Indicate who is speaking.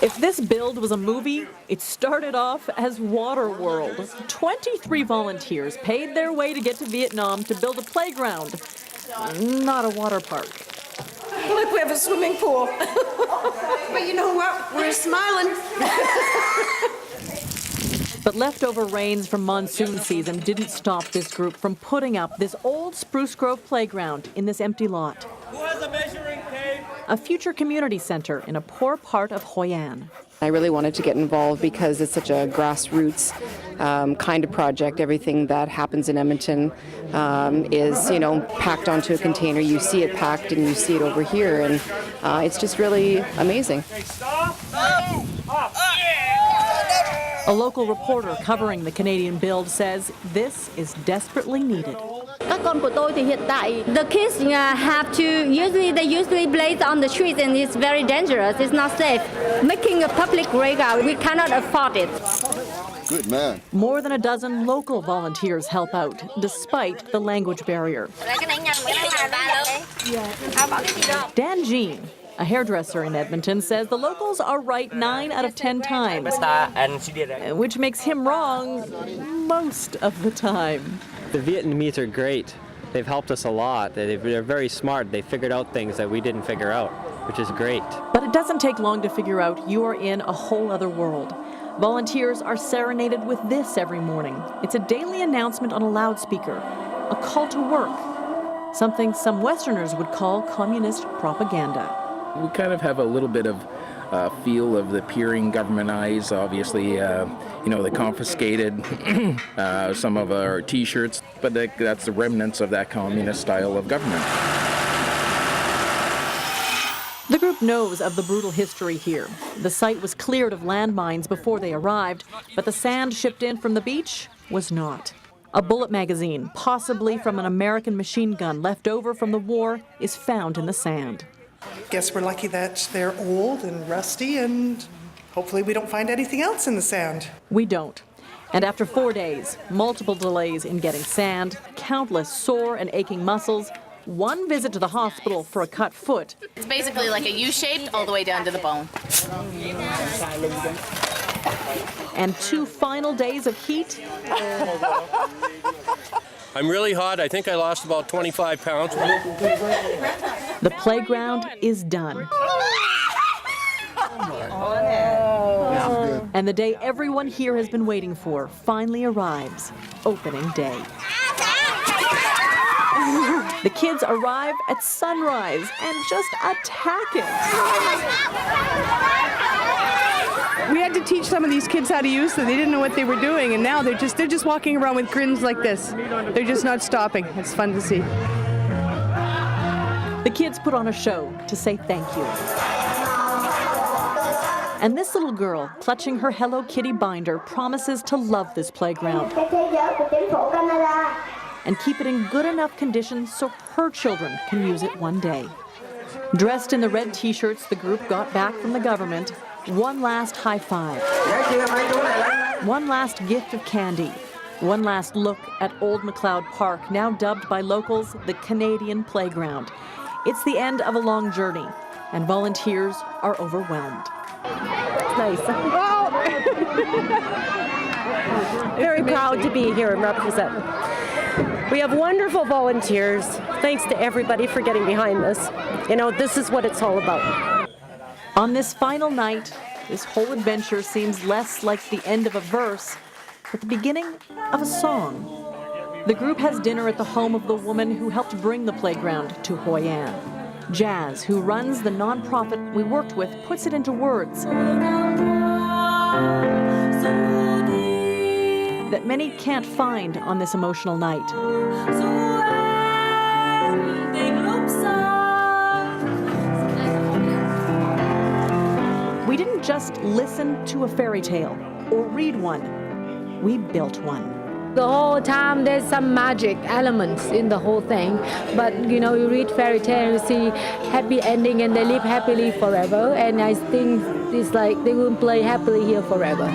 Speaker 1: If this build was a movie, it started off as Waterworld. 23 volunteers paid their way to get to Vietnam to build a playground, not a water park.
Speaker 2: Look, we have a swimming pool. But you know what? We're smiling.
Speaker 1: But leftover rains from monsoon season didn't stop this group from putting up this old Spruce Grove playground in this empty lot.
Speaker 3: Who has a measuring tape?
Speaker 1: A future community center in a poor part of Hoi An.
Speaker 4: I really wanted to get involved because it's such a grassroots kind of project. Everything that happens in Edmonton is, packed onto a container. You see it packed and you see it over here, and it's just really amazing.
Speaker 3: Okay, stop.
Speaker 1: A local reporter covering the Canadian build says this is desperately needed.
Speaker 5: The kids they usually play on the streets, and it's very dangerous. It's not safe. Making a public playground, we cannot afford it.
Speaker 6: Good man.
Speaker 1: More than a dozen local volunteers help out, despite the language barrier. Dan Jean, a hairdresser in Edmonton, says the locals are right 9 out of 10 times, which makes him wrong most of the time.
Speaker 7: The Vietnamese are great. They've helped us a lot. They're very smart. They figured out things that we didn't figure out, which is great.
Speaker 1: But it doesn't take long to figure out you are in a whole other world. Volunteers are serenaded with this every morning. It's a daily announcement on a loudspeaker, a call to work, something some Westerners would call communist propaganda.
Speaker 8: We kind of have a little bit of feel of the peering government eyes. Obviously, they confiscated some of our T-shirts, but that's the remnants of that communist style of government.
Speaker 1: The group knows of the brutal history here. The site was cleared of landmines before they arrived, but the sand shipped in from the beach was not. A bullet magazine, possibly from an American machine gun left over from the war, is found in the sand.
Speaker 9: Guess we're lucky that they're old and rusty, and hopefully we don't find anything else in the sand.
Speaker 1: We don't. And after 4 days, multiple delays in getting sand, countless sore and aching muscles, one visit to the hospital for a cut foot.
Speaker 10: It's basically like a U-shaped all the way down to the bone.
Speaker 1: And 2 final days of heat.
Speaker 3: I'm really hot. I think I lost about 25 pounds.
Speaker 1: The playground is done. And the day everyone here has been waiting for finally arrives, opening day. The kids arrive at sunrise and just attack it.
Speaker 11: We had to teach some of these kids how to use them. They didn't know what they were doing, and now they're just walking around with grins like this. They're just not stopping. It's fun to see.
Speaker 1: The kids put on a show to say thank you. And this little girl, clutching her Hello Kitty binder, promises to love this playground and keep it in good enough condition so her children can use it one day. Dressed in the red T-shirts the group got back from the government, one last high five, one last gift of candy, one last look at Old McLeod Park, now dubbed by locals the Canadian Playground. It's the end of a long journey, and volunteers are overwhelmed.
Speaker 5: Nice. Very proud to be here and represent. We have wonderful volunteers. Thanks to everybody for getting behind this. This is what it's all about.
Speaker 1: On this final night, this whole adventure seems less like the end of a verse, but the beginning of a song. The group has dinner at the home of the woman who helped bring the playground to Hoi An. Jazz, who runs the nonprofit we worked with, puts it into words that many can't find on this emotional night. We didn't just listen to a fairy tale or read one, we built one.
Speaker 5: The whole time there's some magic elements in the whole thing, but you read fairy tale, you see happy ending and they live happily forever, and I think it's like they will play happily here forever.